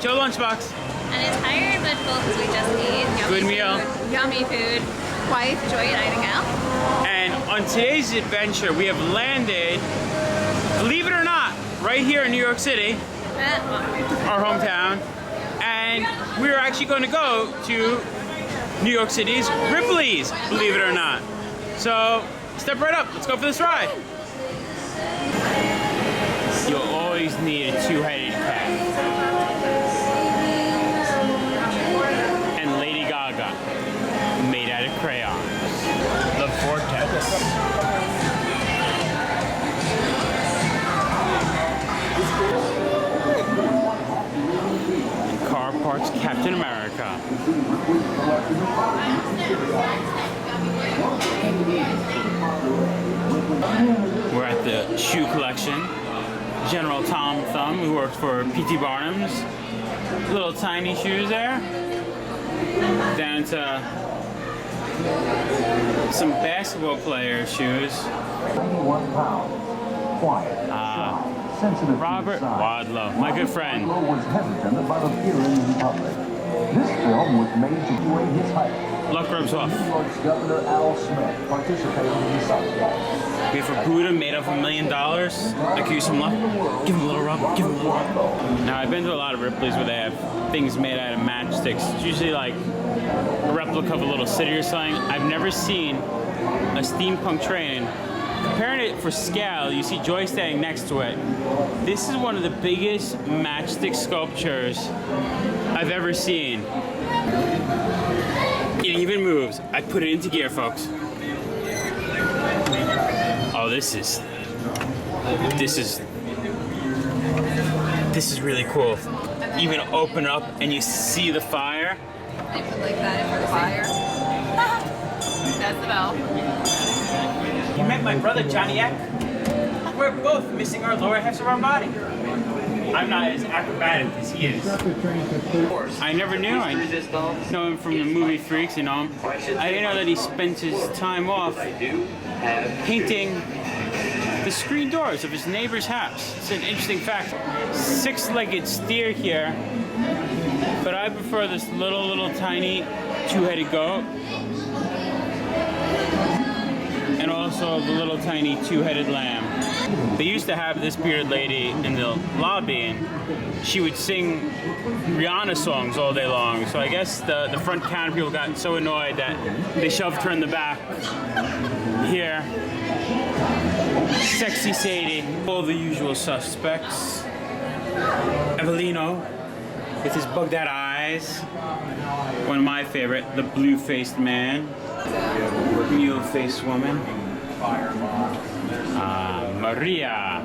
Joe Lunchbox. And it's tired but full because we just ate Good meal. Yummy food. Wife, Joy, and Nightingale. And on today's adventure, we have landed, believe it or not, right here in New York City, our hometown. And we're actually going to go to New York City's Ripley's, believe it or not. So, step right up. Let's go for this ride. You'll always need a two-headed cat. And Lady Gaga, made out of crayons. The vortex. And car parts Captain America. We're at the shoe collection. General Tom Thumb, who works for P.T. Barnum's. Little tiny shoes there. Down to some basketball player shoes. Robert Wadlow, my good friend. Was hesitant about appearing in public. This film was made to during his height. Luck rubs off. New York's Governor Al Smith participated in the subject. We have a Buddha made of $1 million. I give you some luck. Give him a little rub. Give him a little rub. Now, I've been to a lot of Ripley's where they have things made out of matchsticks. It's usually like a replica of a little city or something. I've never seen a steampunk train. Comparing it for scale, you see Joy standing next to it. This is one of the biggest matchstick sculptures I've ever seen. It even moves. I put it into gear, folks. Oh, this is really cool. You even open up and you see the fire. They put like that in for the fire. That's the bell. You met my brother, Johnny Eck? We're both missing our lower halves of our body. I'm not as acrobatic as he is. I never knew. I know him from the movie Freaks, you know him. I didn't know that he spent his time off painting the screen doors of his neighbor's house. It's an interesting fact. Six-legged steer here, but I prefer this little tiny two-headed goat. And also the little tiny two-headed lamb. They used to have this bearded lady in the lobby, and she would sing Rihanna songs all day long. So I guess the front counter people got so annoyed that they shoved her in the back. Here, Sexy Sadie, all the usual suspects. Evelino, with his bugged-out eyes. One of my favorite, the blue-faced man. Mule-faced woman. Maria.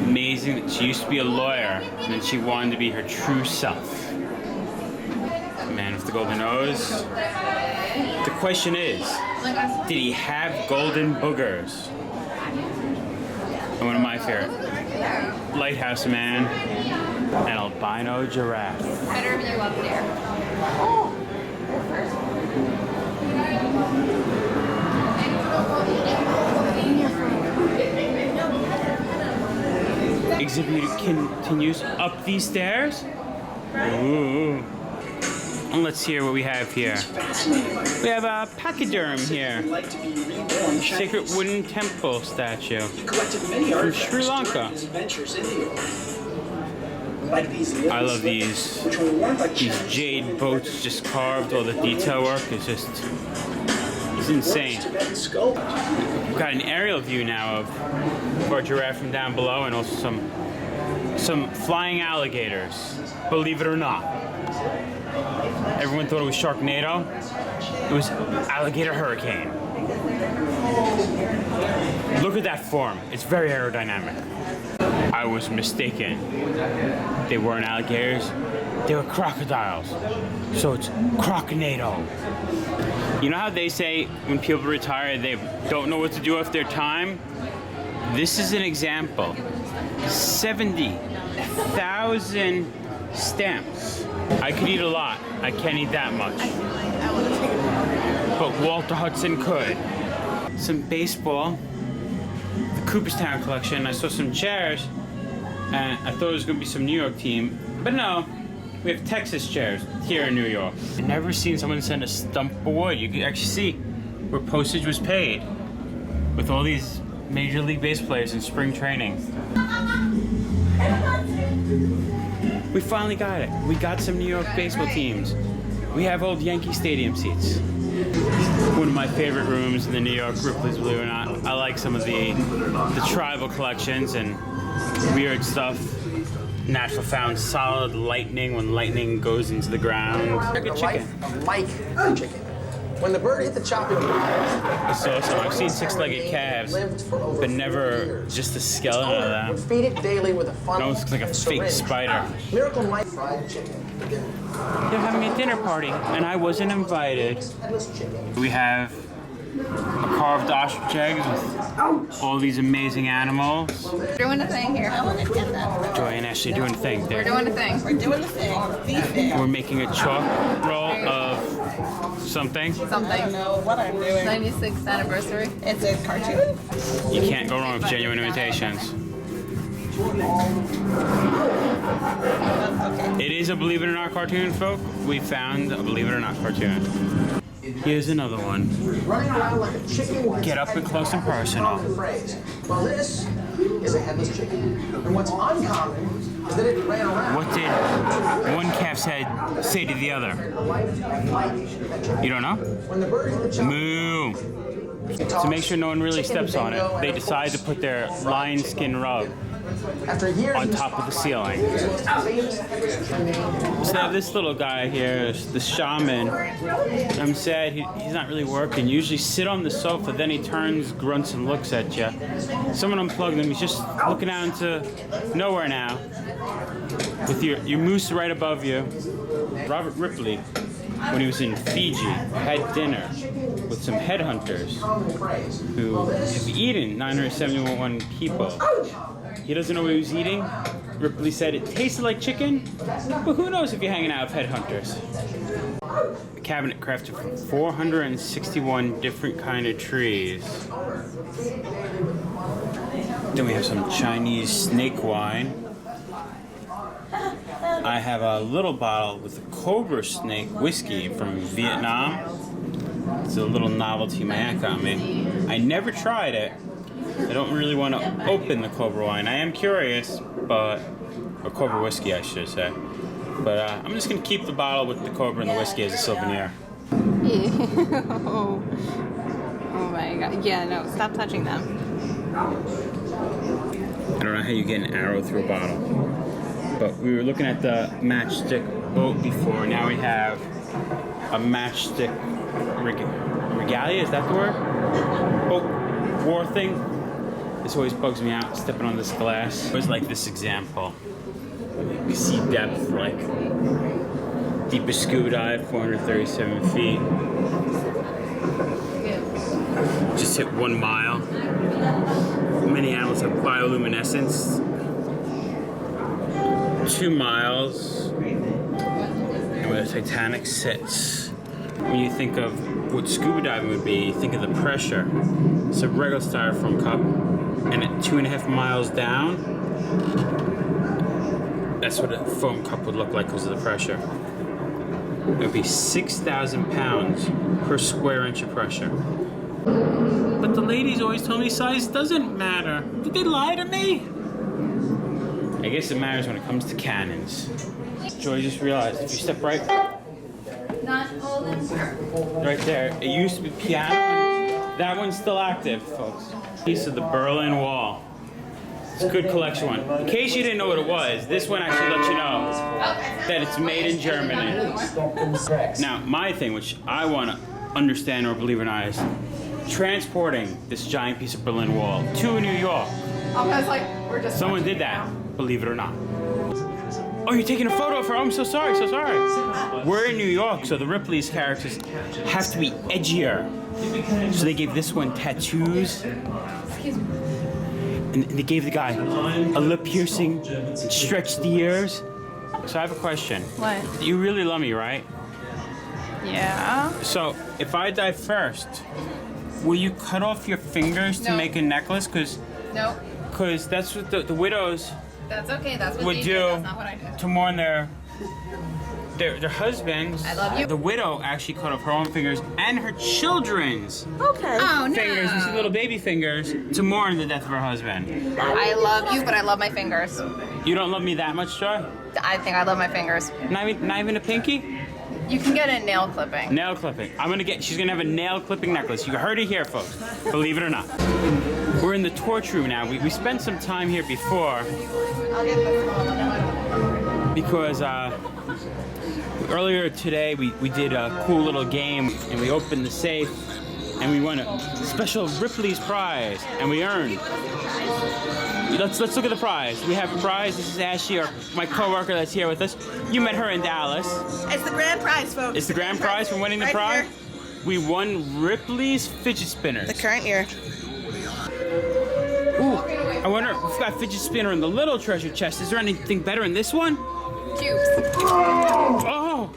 Amazing that she used to be a lawyer and then she wanted to be her true self. Man with the golden nose. The question is, did he have golden boogers? And one of my favorite, Lighthouse Man, an albino giraffe. Better view up there. Exhibit continues up these stairs. Ooh. And let's hear what we have here. We have a pachyderm here. Sacred wooden temple statue from Sri Lanka. I love these jade boats just carved. All the detail work is just, it's insane. We've got an aerial view now of our giraffe from down below, and also some flying alligators, believe it or not. Everyone thought it was Sharknado. It was Alligator Hurricane. Look at that form. It's very aerodynamic. I was mistaken. They weren't alligators. They were crocodiles. So it's Crocnado. You know how they say when people retire, they don't know what to do with their time? This is an example. 70,000 stamps. I could eat a lot. I can't eat that much. But Walter Hudson could. Some baseball. The Cooperstown collection. I saw some chairs. And I thought it was gonna be some New York team, but no, we have Texas chairs here in New York. I've never seen someone send a stump of wood. You can actually see where postage was paid with all these Major League Baseball players in spring training. We finally got it. We got some New York baseball teams. We have old Yankee Stadium seats. One of my favorite rooms in the New York Ripley's, believe it or not. I like some of the tribal collections and weird stuff. Natural found solid lightning when lightning goes into the ground. Like a chicken. Like a chicken. When the bird hit the chopping block, It's awesome. I've seen six-legged calves, but never just the skeleton of them. feed it daily with a funnel. It almost looks like a and fake syringe. spider. Miracle Mike fried chicken. They're having a dinner party, and I wasn't invited. Headless chicken. We have a carved ostrich eggs with all these amazing animals. We're doing a thing here. I want to get that. Joy and Ashley doing a thing. We're doing a thing. We're doing the thing. The thing. We're making a chalk roll of something. Something. I know what I'm doing. 96th anniversary. It's a cartoon? You can't go wrong with genuine imitations. Okay. It is a Believe It or Not cartoon, folk. We found a Believe It or Not cartoon. Here's another one. Running around like a chicken with Get up and close and personal. phrase. Well, this is a headless chicken. And what's uncommon is that it ran around. What did one calf's head say to the other? You don't know? When the bird hit the chopping Moo. To make sure no one really steps on it, they decide to put their lion skin rug after years on top of the ceiling. So they have this little guy here, the shaman. I'm sad he's not really working. Usually sit on the sofa, then he turns, grunts, and looks at you. Someone unplugged him. He's just looking out into nowhere now. With your moose right above you. Robert Ripley, when he was in Fiji, had dinner with some headhunters who have eaten 971 people. He doesn't know what he was eating. Ripley said it tasted like chicken, but who knows if you're hanging out with headhunters. A cabinet crafted from 461 different kind of trees. Then we have some Chinese snake wine. I have a little bottle with a cobra snake whiskey from Vietnam. It's a little novelty my aunt got me. I never tried it. I don't really want to open the cobra wine. I am curious, or cobra whiskey, I should say. But I'm just going to keep the bottle with the cobra and the whiskey as a souvenir. Oh my god. Yeah, no, stop touching them. I don't know how you get an arrow through a bottle. But we were looking at the matchstick boat before. Now we have a matchstick regalia, is that the word? Oh, war thing. This always bugs me out, stepping on this glass. It was like this example. You can see depth, like deepest scuba dive, 437 feet. Just hit 1 mile. Many animals have bioluminescence. 2 miles. And where the Titanic sits. When you think of what scuba diving would be, you think of the pressure. It's a regular styrofoam cup. And at 2.5 miles down, that's what a foam cup would look like because of the pressure. It would be 6,000 pounds per square inch of pressure. But the ladies always told me size doesn't matter. Did they lie to me? I guess it matters when it comes to cannons. Joy just realized if you step right there, it used to be piano, and that one's still active, folks. Piece of the Berlin Wall. It's a good collection one. In case you didn't know what it was, this one actually lets you know that it's made in Germany. Now, my thing, which I want to understand or believe or not, is transporting this giant piece of Berlin Wall to New York. Someone did that, believe it or not. Oh, you're taking a photo for, oh, I'm so sorry, so sorry. We're in New York, so the Ripley's characters have to be edgier. So they gave this one tattoos. And they gave the guy a lip piercing, and stretched the ears. So I have a question. What? You really love me, right? Yeah. So if I die first, will you cut off your fingers to No. make a necklace? Because Nope. because that's what the widows That's okay. That's what would they do did. That's not what I did. to mourn their husbands. I love you. The widow actually cut off her own fingers and her children's Okay. Oh no. fingers. You see little baby fingers to mourn the death of her husband. I love you, but I love my fingers. You don't love me that much, Joy? I think I love my fingers. Not even a pinky? You can get a nail clipping. Nail clipping. She's gonna have a nail clipping necklace. You heard it here, folks. Believe it or not. We're in the torch room now. We spent some time here before because earlier today we did a cool little game and we opened the safe and we won a special Ripley's prize and we earned. Let's look at the prize. We have a prize. This is Ashley, my coworker that's here with us. You met her in Dallas. It's the grand prize, folks. It's the grand prize for winning the Right prize. here. We won Ripley's fidget spinners. The current year. Ooh, I wonder if we've got fidget spinner in the little treasure chest. Is there anything better in this one? Cubes. Oh,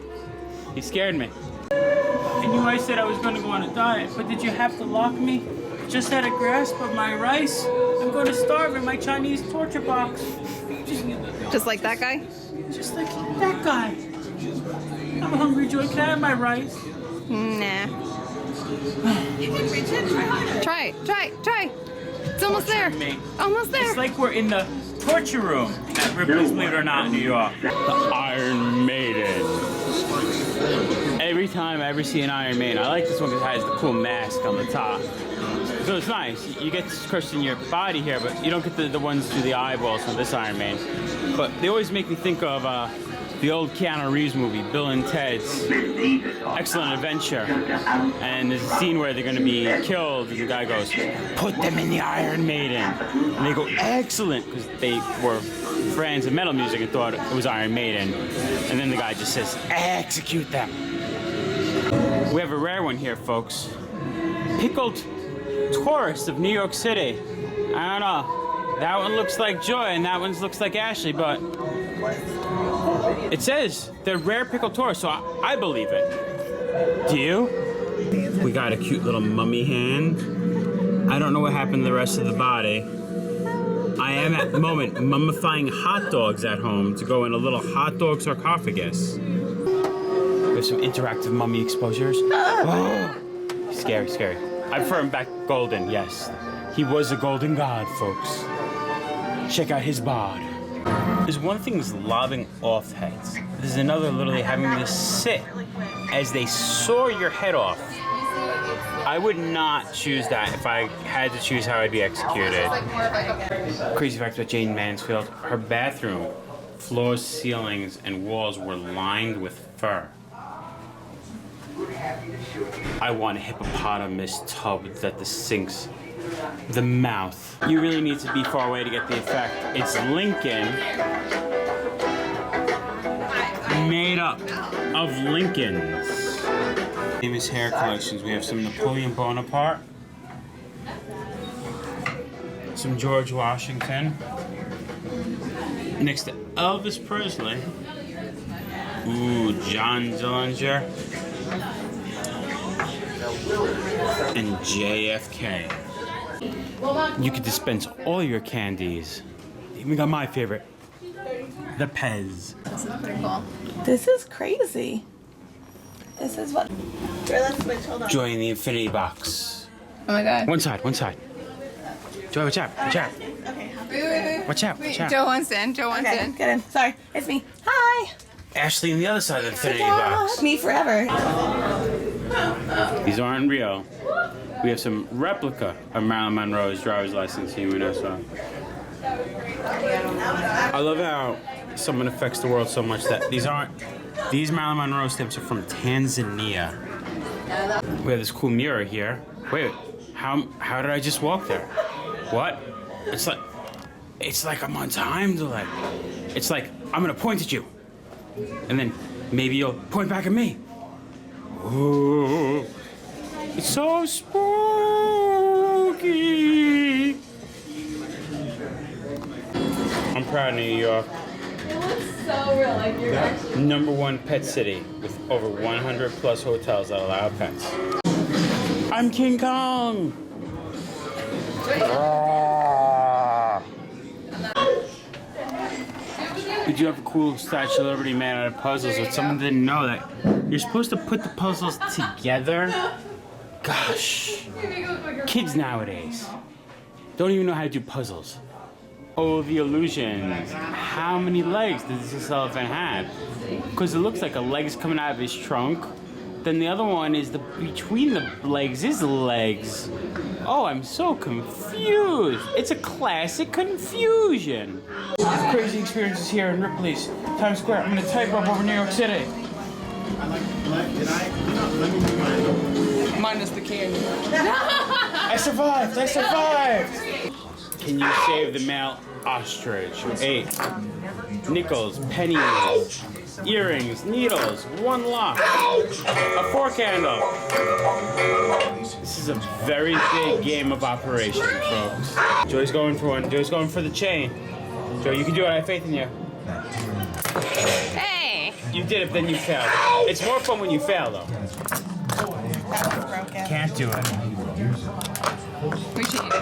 he scared me. I knew I said I was going to go on a diet, but did you have to lock me? Just had a grasp of my rice. I'm going to starve in my Chinese torture box. Just like that guy? Just like that guy. I'm hungry, Joy. Can I have my rice? Nah. You can reach in. Try it. It's almost there. Me. Almost there. It's like we're in the torture room at Ripley's, believe it or not, in New York. The Iron Maiden. Every time I ever see an Iron Maiden, I like this one because it has the cool mask on the top. So it's nice. You get this crushed in your body here, but you don't get the ones through the eyeballs from this Iron Maiden. But they always make me think of the old Keanu Reeves movie, Bill and Ted's Excellent Adventure. And there's a scene where they're going to be killed, and the guy goes, "Put them in the Iron Maiden." And they go, "Excellent," because they were fans of metal music and thought it was Iron Maiden. And then the guy just says, "Execute them." We have a rare one here, folks. Pickled Tourist of New York City. I don't know. That one looks like Joy, and that one looks like Ashley, but it says they're rare pickled tourists, so I believe it. Do you? We got a cute little mummy hand. I don't know what happened to the rest of the body. I am at the moment mummifying hot dogs at home to go in a little hot dog sarcophagus. We have some interactive mummy exposures. Oh, scary, scary. I prefer him back golden, yes. He was a golden god, folks. Check out his bod. There's one thing is lobbing off heads. There's another literally having to sit as they saw your head off. I would not choose that if I had to choose how I'd be executed. Crazy fact about Jane Mansfield, her bathroom, floors, ceilings, and walls were lined with fur. I want a hippopotamus tub that the sinks the mouth. You really need to be far away to get the effect. It's Lincoln made up of Lincolns. Famous hair collections. We have some Napoleon Bonaparte, some George Washington. Next to Elvis Presley. Ooh, John Dillinger. And JFK. You could dispense all your candies. Even got my favorite, the Pez. This is pretty cool. This is crazy. This is what. Here, let's switch. Hold on. Joy in the Infinity Box. Oh my god. One side. Joy, watch out. Okay. Wait. Watch out. Joe wants in. Okay. Get in. Sorry, it's me. Hi. Ashley on the other side of the Infinity Box. Me forever. These aren't real. We have some replica of Marilyn Monroe's driver's license here with us. I love how someone affects the world so much that these Marilyn Monroe stamps are from Tanzania. We have this cool mirror here. Wait, how did I just walk there? What? It's like I'm on time delay. It's like I'm gonna point at you, and then maybe you'll point back at me. Ooh, it's so spooky. I'm proud of New York. So real, like you're actually. #1 pet city with over 100 plus hotels that allow pets. I'm King Kong. could you have a cool Statue of Liberty made out of puzzles that someone didn't know that you're supposed to put the puzzles together? Gosh, kids nowadays don't even know how to do puzzles. Oh, the illusions. How many legs does this elephant have? Because it looks like a leg's coming out of his trunk. Then the other one is between the legs is legs. Oh, I'm so confused. It's a classic confusion. Crazy experiences here in Ripley's Times Square. I'm gonna type up over New York City. Minus the candy. I survived! I survived! Can you save the male ostrich? 8 nickels, pennies, earrings, needles, 1 lock, a 4 candle. This is a very big game of operation, folks. Joey's going for one. Joey's going for the chain. Joey, you can do it. I have faith in you. Hey! You did it, then you failed. It's more fun when you fail, though. Can't do it. We cheated.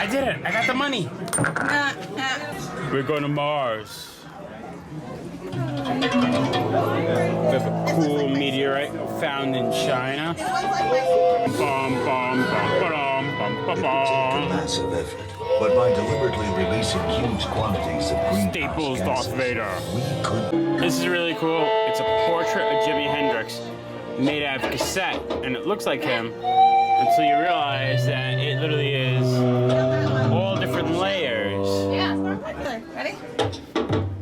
I did it. I got the money. We're going to Mars. We have a cool meteorite found in China. Bum, bum, bum, ba-dum, bum, ba-bum. Massive effort, but by deliberately releasing huge quantities of greenhouse Staples, gases, Darth Vader. we could. This is really cool. It's a portrait of Jimi Hendrix made out of cassette, and it looks like him until you realize that it literally is all different layers. Yeah. Ready?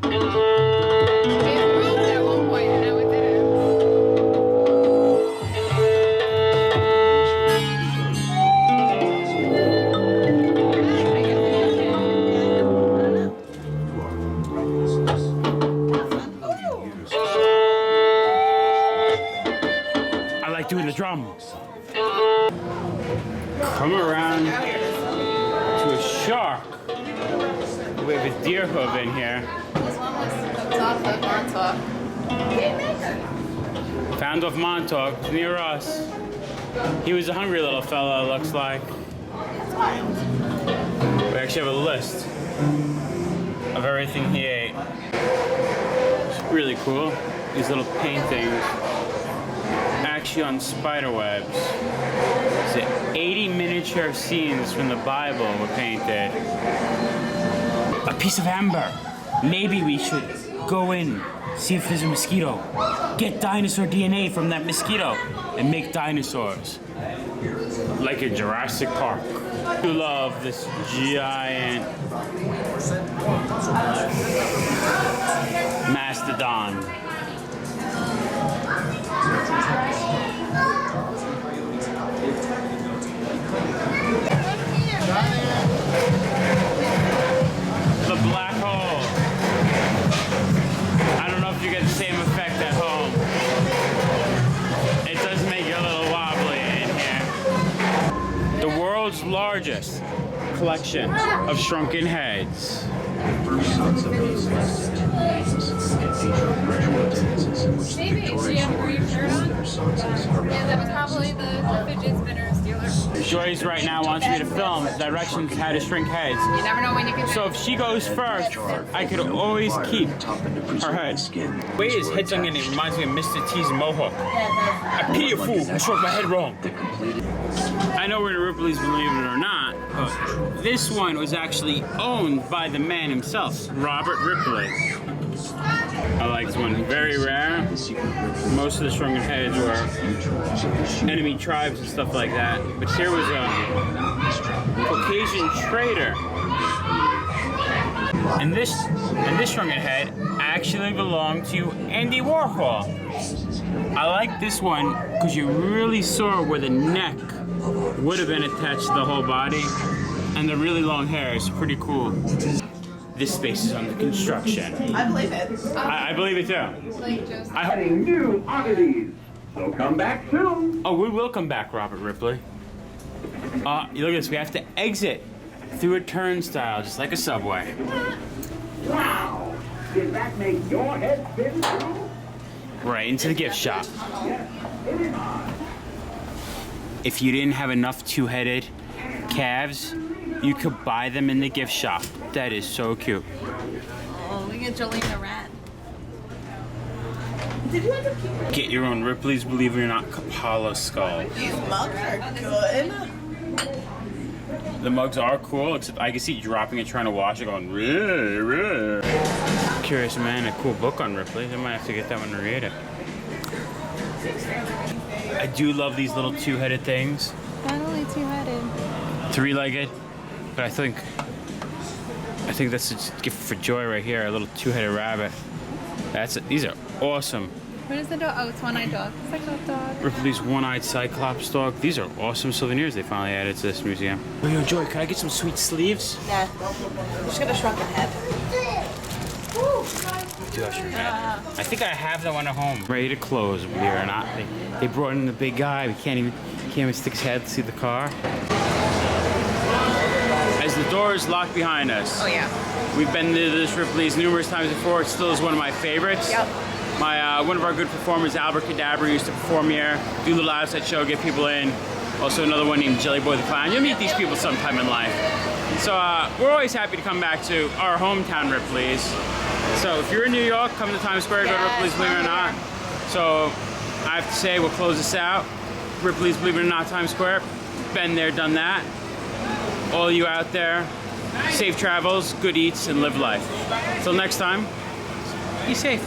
It moved at one point and now it didn't. I like doing the drums. Come around to a shark. We have a deer hoof in here. This one was hooked off of Montauk. Found off Montauk, near us. He was a hungry little fella, it looks like. We actually have a list of everything he ate. It's really cool. These little paintings, actually on spider webs. So 80 miniature scenes from the Bible were painted. A piece of amber. Maybe we should go in, see if there's a mosquito. Get dinosaur DNA from that mosquito and make dinosaurs. Like in Jurassic Park. You love this giant mastodon. The black hole. I don't know if you get the same effect at home. It does make you a little wobbly in here. The world's largest collection of shrunken heads. Maybe. Do you have a green shirt on? Yeah, that was probably the fidget spinner dealer. Joyce right now wants me to film directions how to shrink heads. You never know when you can. So if she goes first, I could always keep her head. The way his head's on getting, it reminds me of Mr. T's mohawk. I pity a fool who struck my head wrong. I know we're in Ripley's, believe it or not, but this one was actually owned by the man himself, Robert Ripley. I like this one. Very rare. Most of the shrunken heads were enemy tribes and stuff like that. But here was a Caucasian trader. And this shrunken head actually belonged to Andy Warhol. I like this one because you really saw where the neck would have been attached to the whole body, and the really long hair is pretty cool. This space is under construction. I believe it. I believe it too. Like Joseph. Adding new oddities. So come back soon. Oh, we will come back, Robert Ripley. You look at this. We have to exit through a turnstile, just like a subway. Wow. Did that make your head spin too? Right into the gift shop. If you didn't have enough two-headed calves, you could buy them in the gift shop. That is so cute. Oh, look at Jolene the rat. Did you end up keeping? Get your own Ripley's Believe It or Not Kapala skull. These mugs are good. The mugs are cool, except I can see you dropping it, trying to wash it, going, "Rah, rah." Curious Man, a cool book on Ripley. I might have to get that one to read it. I do love these little two-headed things. Not only two-headed. Three-legged, but I think that's a gift for Joy right here, a little two-headed rabbit. These are awesome. What is the dog? Oh, it's one-eyed dog. Cyclops dog. Ripley's one-eyed Cyclops dog. These are awesome souvenirs they finally added to this museum. Oh, yo, Joy, can I get some sweet sleeves? Yeah. Just got a shrunken head. Do I sure have. I think I have that one at home. Ready to close, believe it or not. They brought in the big guy. We can't even stick his head to see the car. As the door is locked behind us. Oh yeah. We've been to this Ripley's numerous times before. It still is one of my favorites. Yep. One of our good performers, Albert Cadabra, used to perform here, do the live set show, get people in. Also another one named Jelly Boy the Clown. You'll meet these people sometime in life. So we're always happy to come back to our hometown Ripley's. So if you're in New York, come to Times Square, go to Ripley's, believe it or not. So I have to say, we'll close this out. Ripley's, believe it or not, Times Square. Been there, done that. All you out there, safe travels, good eats, and live life. Till next time, be safe.